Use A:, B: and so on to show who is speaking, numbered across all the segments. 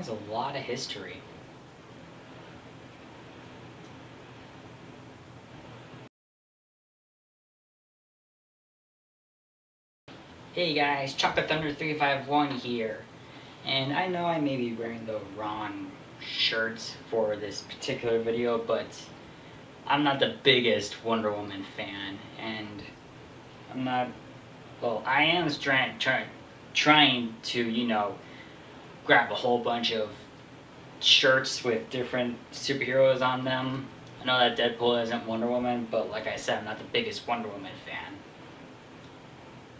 A: has a lot of history. Hey guys, Chocolate Thunder 351 here. And I know I may be wearing the wrong shirt for this particular video, but I'm not the biggest Wonder Woman fan, and I'm not, well, I am trying to, grab a whole bunch of shirts with different superheroes on them. I know that Deadpool isn't Wonder Woman, but like I said, I'm not the biggest Wonder Woman fan.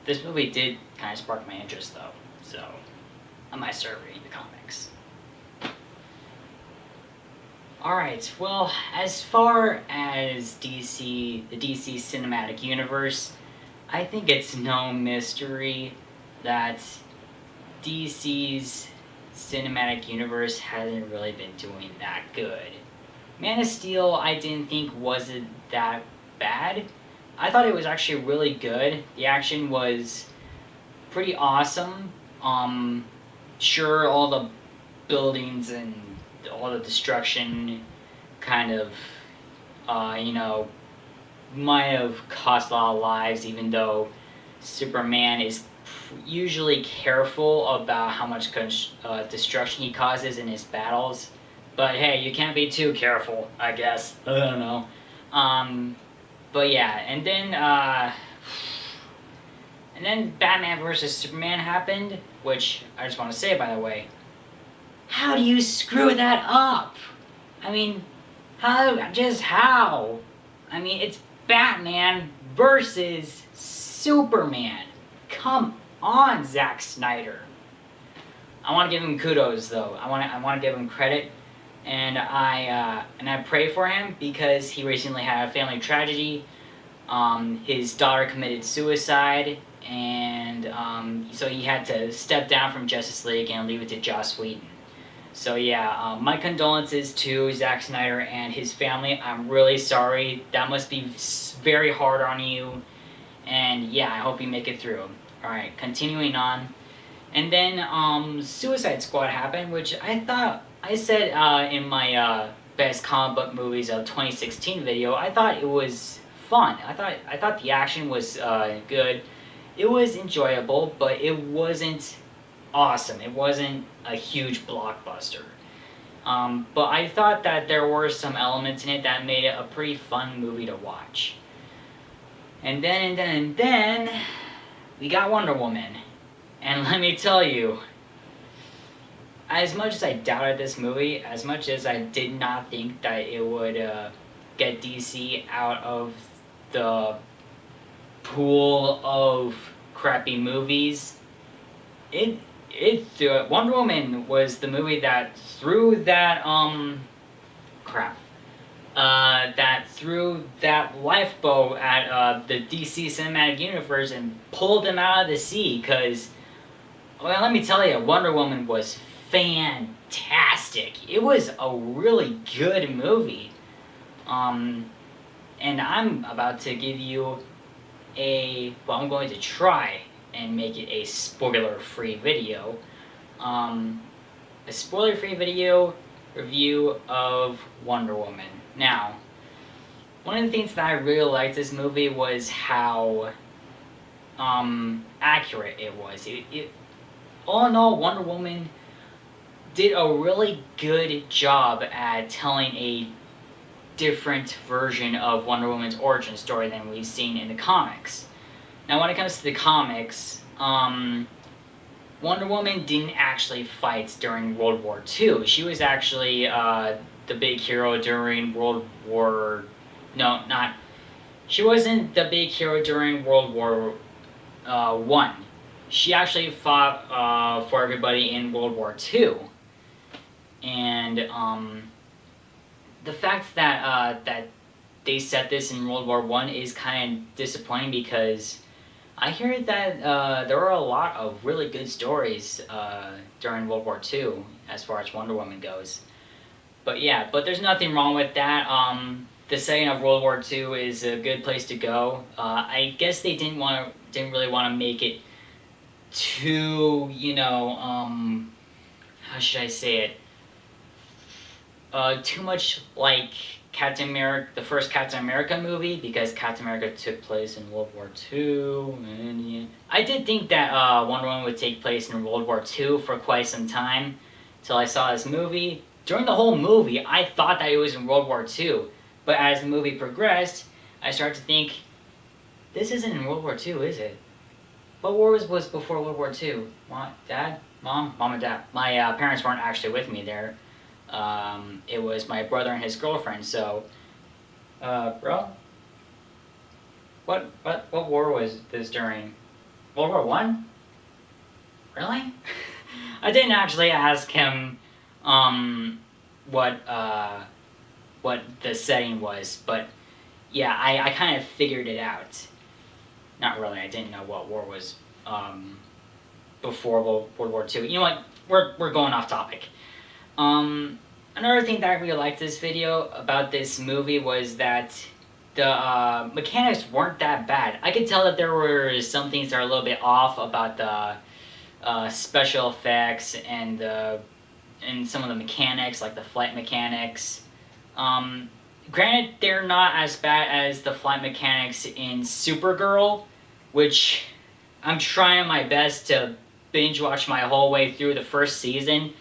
A: This movie did kind of spark my interest though, so I might start reading the comics. Alright, well, as far as the DC Cinematic Universe, I think it's no mystery that DC's Cinematic Universe hasn't really been doing that good. Man of Steel I didn't think wasn't that bad. I thought it was actually really good. The action was pretty awesome. Sure, all the buildings and all the destruction kind of, might have cost a lot of lives, even though Superman is usually careful about how much destruction he causes in his battles. But hey, you can't be too careful, I guess. I don't know. But yeah, and then Batman vs Superman happened, which I just want to say, by the way, how do you screw that up? I mean, how? I mean, it's Batman versus Superman. Come on, Zack Snyder. I want to give him kudos, though. I want to give him credit. And I pray for him because he recently had a family tragedy. His daughter committed suicide, and so he had to step down from Justice League and leave it to Joss Whedon. So yeah, my condolences to Zack Snyder and his family. I'm really sorry. That must be very hard on you. And yeah, I hope you make it through. Alright, continuing on. And then Suicide Squad happened, which I thought, I said in my best comic book movies of 2016 video, I thought it was fun. I thought the action was good. It was enjoyable, but it wasn't awesome. It wasn't a huge blockbuster. But I thought that there were some elements in it that made it a pretty fun movie to watch. And then, we got Wonder Woman. And let me tell you, as much as I doubted this movie, as much as I did not think that it would get DC out of the pool of crappy movies, Wonder Woman was the movie that threw that that threw that lifeboat at the DC Cinematic Universe and pulled them out of the sea. Cause, well, let me tell you, Wonder Woman was fantastic. It was a really good movie. And I'm about to give you I'm going to try and make it a spoiler-free video. A spoiler-free video review of Wonder Woman. Now, one of the things that I really liked this movie was how accurate it was. All in all, Wonder Woman did a really good job at telling a different version of Wonder Woman's origin story than we've seen in the comics. Now, when it comes to the comics, Wonder Woman didn't actually fight during World War II. She was actually the big hero during she wasn't the big hero during World War I. She actually fought for everybody in World War II. And the fact that they set this in World War I is kind of disappointing, because I hear that there were a lot of really good stories during World War II as far as Wonder Woman goes. But yeah, there's nothing wrong with that. The setting of World War II is a good place to go. I guess they didn't really want to make it too, how should I say it? too much like Captain America, the first Captain America movie, because Captain America took place in World War II. And yeah. I did think that Wonder Woman would take place in World War II for quite some time, till I saw this movie. During the whole movie, I thought that it was in World War II, but as the movie progressed, I started to think, this isn't in World War II, is it? What war was before World War II? Mom, Dad? Mom and Dad. My parents weren't actually with me there. It was my brother and his girlfriend. So, bro, what war was this during? World War One? Really? I didn't actually ask him, what the setting was, but yeah, I kind of figured it out. Not really. I didn't know what war was before World War Two. You know what? We're going off topic. Another thing that I really liked this video about this movie was that the mechanics weren't that bad. I could tell that there were some things that are a little bit off about the special effects and some of the mechanics, like the flight mechanics. Granted, they're not as bad as the flight mechanics in Supergirl, which I'm trying my best to binge watch my whole way through the first season,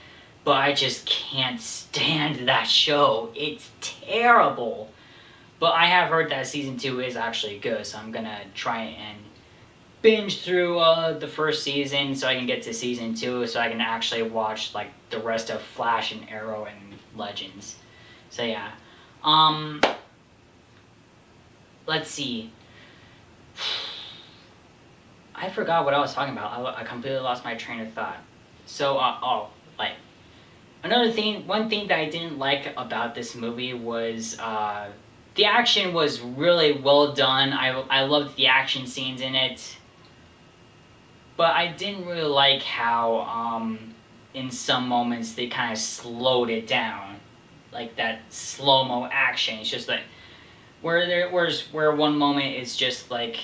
A: but I just can't stand that show. It's terrible. But I have heard that season 2 is actually good, so I'm gonna try and binge through the first season so I can get to season 2, so I can actually watch like the rest of Flash and Arrow and Legends. So yeah. Let's see. I forgot what I was talking about. I completely lost my train of thought. So, one thing that I didn't like about this movie was, the action was really well done. I loved the action scenes in it. But I didn't really like how, in some moments they kind of slowed it down. Like that slow-mo action. It's just like, where one moment is just like,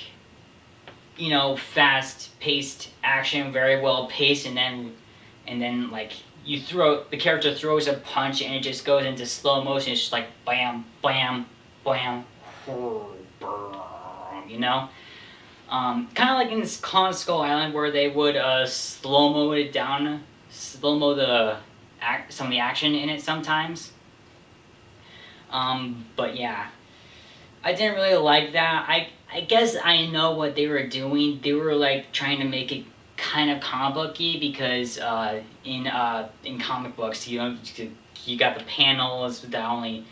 A: you know, fast-paced action, very well paced, and then like the character throws a punch and it just goes into slow motion. It's just like bam, bam, bam, you know. Kind of like in Kong Skull Island, where they would slow-mo it down, slow-mo some of the action in it sometimes. But yeah, I didn't really like that. I guess I know what they were doing. They were like trying to make it kind of comic booky, because in comic books, you got the panels that only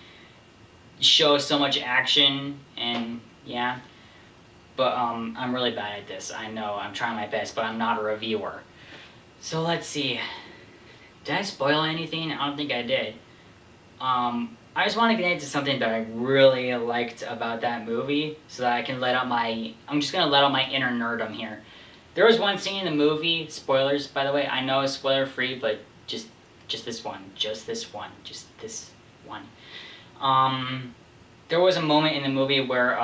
A: show so much action, and yeah. But I'm really bad at this. I know, I'm trying my best, but I'm not a reviewer. So let's see. Did I spoil anything? I don't think I did. I just want to get into something that I really liked about that movie, so that I can I'm just going to let out my inner nerdum here. There was one scene in the movie, spoilers by the way, I know it's spoiler free, but just this one. There was a moment in the movie where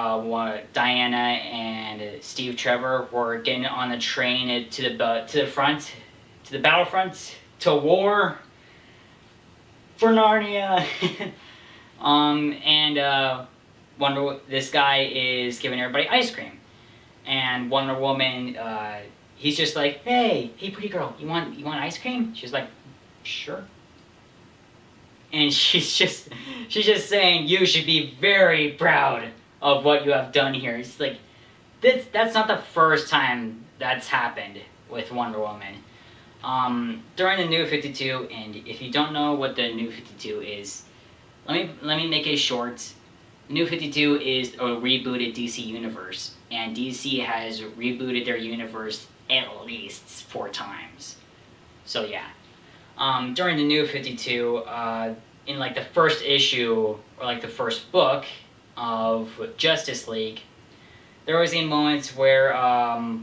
A: Diana and Steve Trevor were getting on the train to the battlefront, to war for Narnia. This guy is giving everybody ice cream, and Wonder Woman, he's just like, hey, pretty girl, you want ice cream? She's like, sure. And she's just saying, you should be very proud of what you have done here. It's like, that's not the first time that's happened with Wonder Woman. During the New 52, and if you don't know what the New 52 is, let me make it short. New 52 is a rebooted DC universe, and DC has rebooted their universe at least 4 times. So yeah. During the New 52, in like the first issue, or like the first book of Justice League, there was a moment where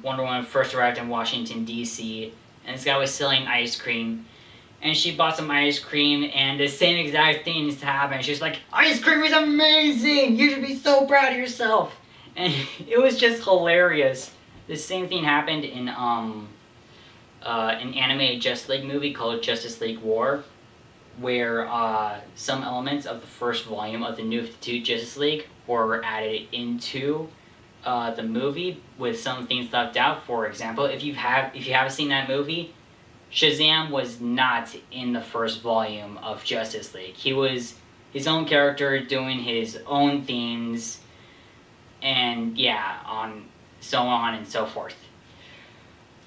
A: Wonder Woman first arrived in Washington, D.C., and this guy was selling ice cream, and she bought some ice cream, and the same exact thing happened. She's like, ice cream is amazing! You should be so proud of yourself! And it was just hilarious. The same thing happened in an animated Justice League movie called Justice League War. where some elements of the first volume of the New 52 Justice League were added into the movie with some things left out. For example, if you haven't seen that movie, Shazam was not in the first volume of Justice League. He was his own character doing his own things, and yeah, so on and so forth.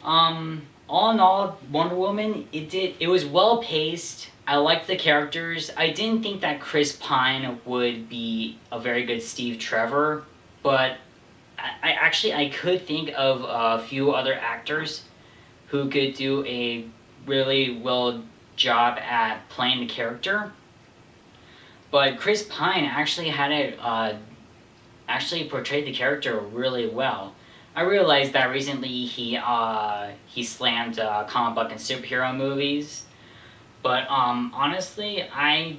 A: All in all, Wonder Woman, it was well paced. I liked the characters. I didn't think that Chris Pine would be a very good Steve Trevor, but I could think of a few other actors who could do a really well job at playing the character. But Chris Pine actually actually portrayed the character really well. I realized that recently he slammed comic book and superhero movies, but honestly, I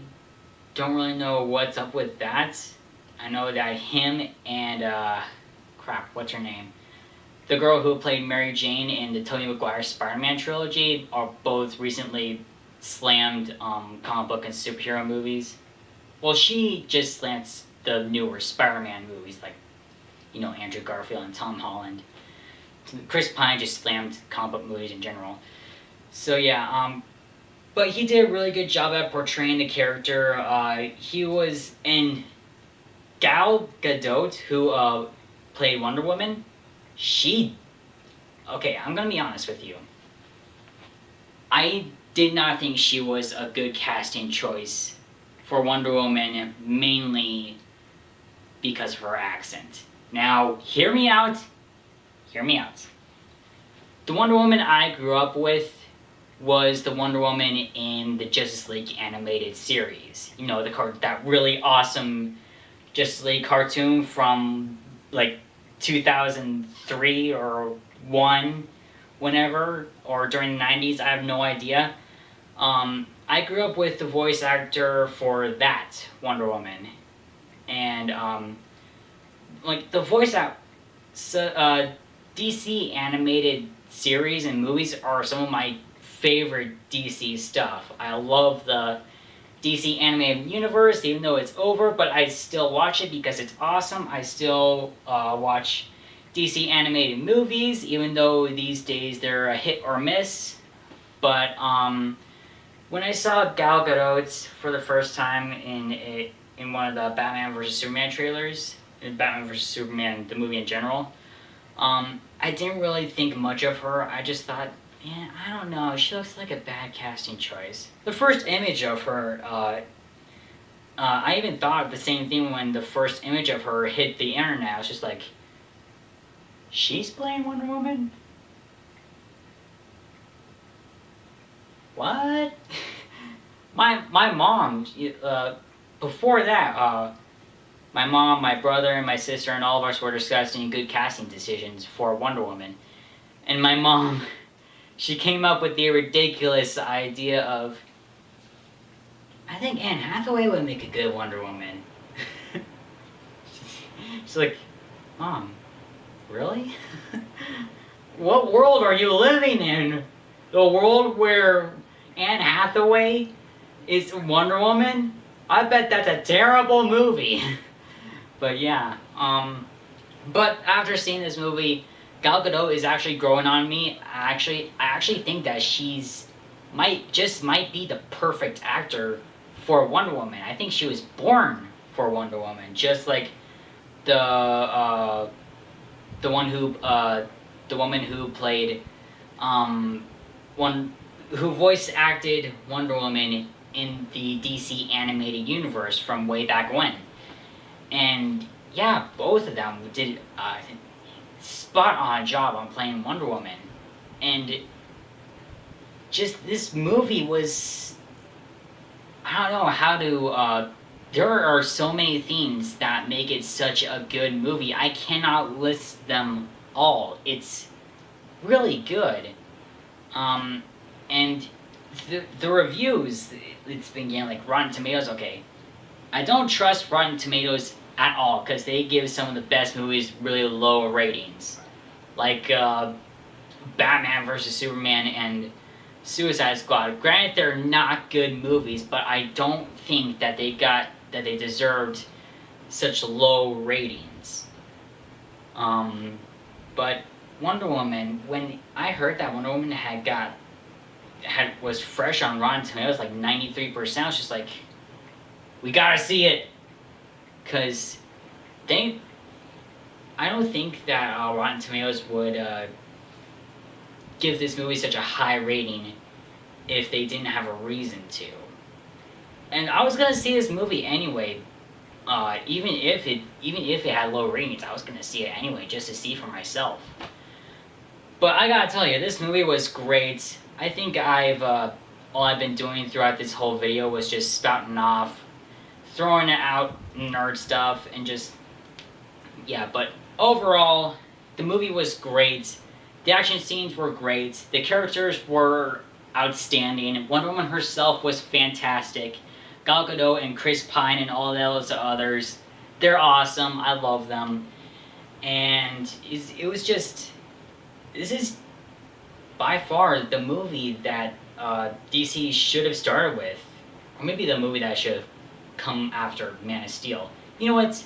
A: don't really know what's up with that. I know that him and what's her name? The girl who played Mary Jane in the Tobey Maguire Spider-Man trilogy are both recently slammed comic book and superhero movies. Well, she just slams the newer Spider-Man movies, like, Andrew Garfield and Tom Holland. Chris Pine just slammed comic book movies in general. So yeah, but he did a really good job at portraying the character. He was in Gal Gadot, who played Wonder Woman. Okay, I'm gonna be honest with you. I did not think she was a good casting choice for Wonder Woman, mainly because of her accent. Now, hear me out. Hear me out. The Wonder Woman I grew up with was the Wonder Woman in the Justice League animated series. That really awesome Justice League cartoon from like 2003 or 1, whenever, or during the 90s, I have no idea. I grew up with the voice actor for that Wonder Woman, and like the voice act, DC animated series and movies are some of my favorite DC stuff. I love the DC animated universe, even though it's over, but I still watch it because it's awesome. I still watch DC animated movies, even though these days they're a hit or miss. But when I saw Gal Gadot for the first time in one of the Batman vs Superman trailers, in Batman vs Superman, the movie in general, I didn't really think much of her. I just thought, man, I don't know, she looks like a bad casting choice. The first image of her, I even thought the same thing when the first image of her hit the internet. I was just like, she's playing Wonder Woman? What? my mom, before that, my mom, my brother, and my sister, and all of us were discussing good casting decisions for Wonder Woman. And my mom, she came up with the ridiculous idea of, I think Anne Hathaway would make a good Wonder Woman. She's like, Mom, really? What world are you living in? The world where Anne Hathaway is Wonder Woman? I bet that's a terrible movie. But yeah, but after seeing this movie, Gal Gadot is actually growing on me. I actually think that might be the perfect actor for Wonder Woman. I think she was born for Wonder Woman, just like the woman who played who voice acted Wonder Woman in the DC animated universe from way back when. And yeah, both of them did spot on job on playing Wonder Woman. And just this movie was, I don't know how to, there are so many things that make it such a good movie. I cannot list them all. It's really good. And the reviews, it's been getting like Rotten Tomatoes, okay. I don't trust Rotten Tomatoes at all, because they give some of the best movies really low ratings. Like Batman vs Superman and Suicide Squad. Granted, they're not good movies, but I don't think that they deserved such low ratings. But Wonder Woman, when I heard that Wonder Woman was fresh on Rotten Tomatoes, like 93%, I was just like, we gotta see it, cause I don't think that Rotten Tomatoes would give this movie such a high rating if they didn't have a reason to. And I was gonna see this movie anyway, even if it had low ratings, I was gonna see it anyway just to see for myself. But I gotta tell you, this movie was great. I think all I've been doing throughout this whole video was just spouting off, throwing out nerd stuff, and just, yeah, but overall, the movie was great. The action scenes were great. The characters were outstanding. Wonder Woman herself was fantastic. Gal Gadot and Chris Pine and all those others, they're awesome. I love them. And it was just, this is by far the movie that DC should have started with. Or maybe the movie that should have come after Man of Steel. You know what?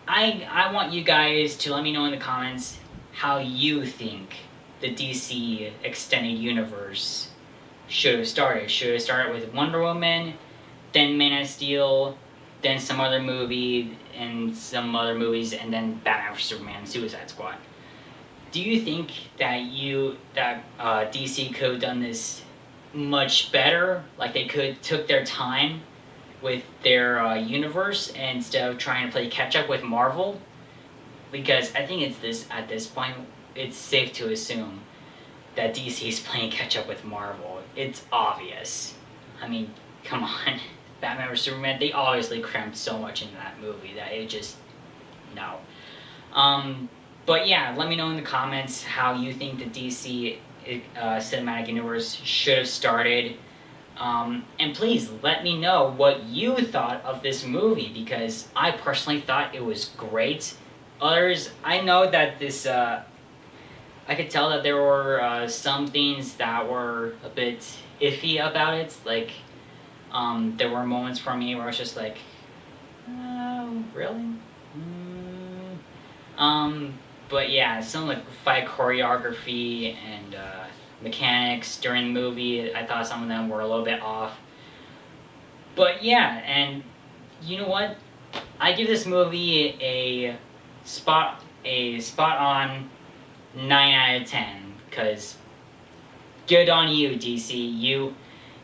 A: I want you guys to let me know in the comments how you think the DC Extended Universe should have started. Should have started with Wonder Woman, then Man of Steel, then some other movie, and some other movies, and then Batman vs Superman and Suicide Squad. Do you think that DC could have done this much better? Like they took their time with their universe instead of trying to play catch up with Marvel? Because I think at this point, it's safe to assume that DC is playing catch up with Marvel. It's obvious. I mean, come on. Batman vs Superman, they obviously crammed so much into that movie that it just, no. But yeah, let me know in the comments how you think the DC cinematic universe should have started. And please let me know what you thought of this movie, because I personally thought it was great. Others, I know that this, I could tell that there were some things that were a bit iffy about it. Like, there were moments for me where I was just like, really? But yeah, some like fight choreography and mechanics during the movie, I thought some of them were a little bit off. But yeah, and you know what? I give this movie a spot on 9 out of 10, because good on you, DC.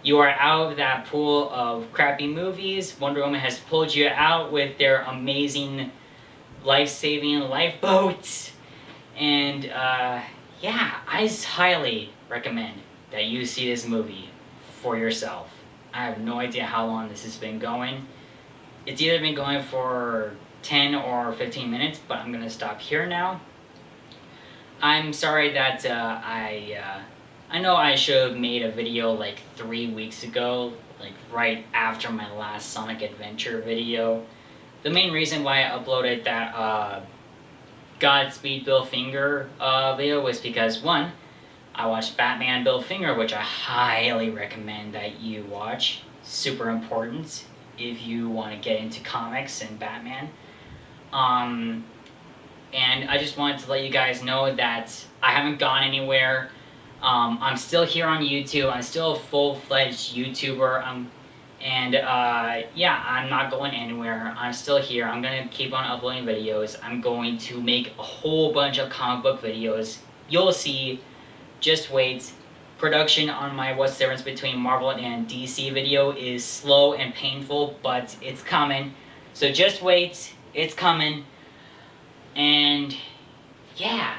A: You are out of that pool of crappy movies. Wonder Woman has pulled you out with their amazing life-saving lifeboats. And yeah, I highly recommend that you see this movie for yourself. I have no idea how long this has been going. It's either been going for 10 or 15 minutes, but I'm gonna stop here now. I'm sorry that I know I should have made a video like 3 weeks ago, like right after my last Sonic Adventure video. The main reason why I uploaded that Godspeed Bill Finger video was because, one, I watched Batman Bill Finger, which I highly recommend that you watch. Super important if you want to get into comics and Batman. And I just wanted to let you guys know that I haven't gone anywhere. I'm still here on YouTube. I'm still a full-fledged YouTuber. Yeah, I'm not going anywhere. I'm still here. I'm gonna keep on uploading videos. I'm going to make a whole bunch of comic book videos. You'll see. Just wait. Production on my What's the Difference Between Marvel and DC video is slow and painful, but it's coming. So just wait. It's coming. And yeah,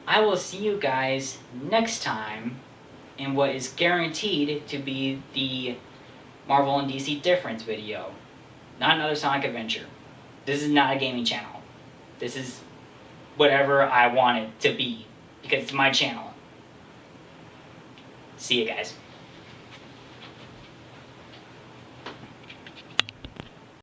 A: I will see you guys next time in what is guaranteed to be the Marvel and DC difference video. Not another Sonic Adventure. This is not a gaming channel. This is whatever I want it to be, because it's my channel. See you guys.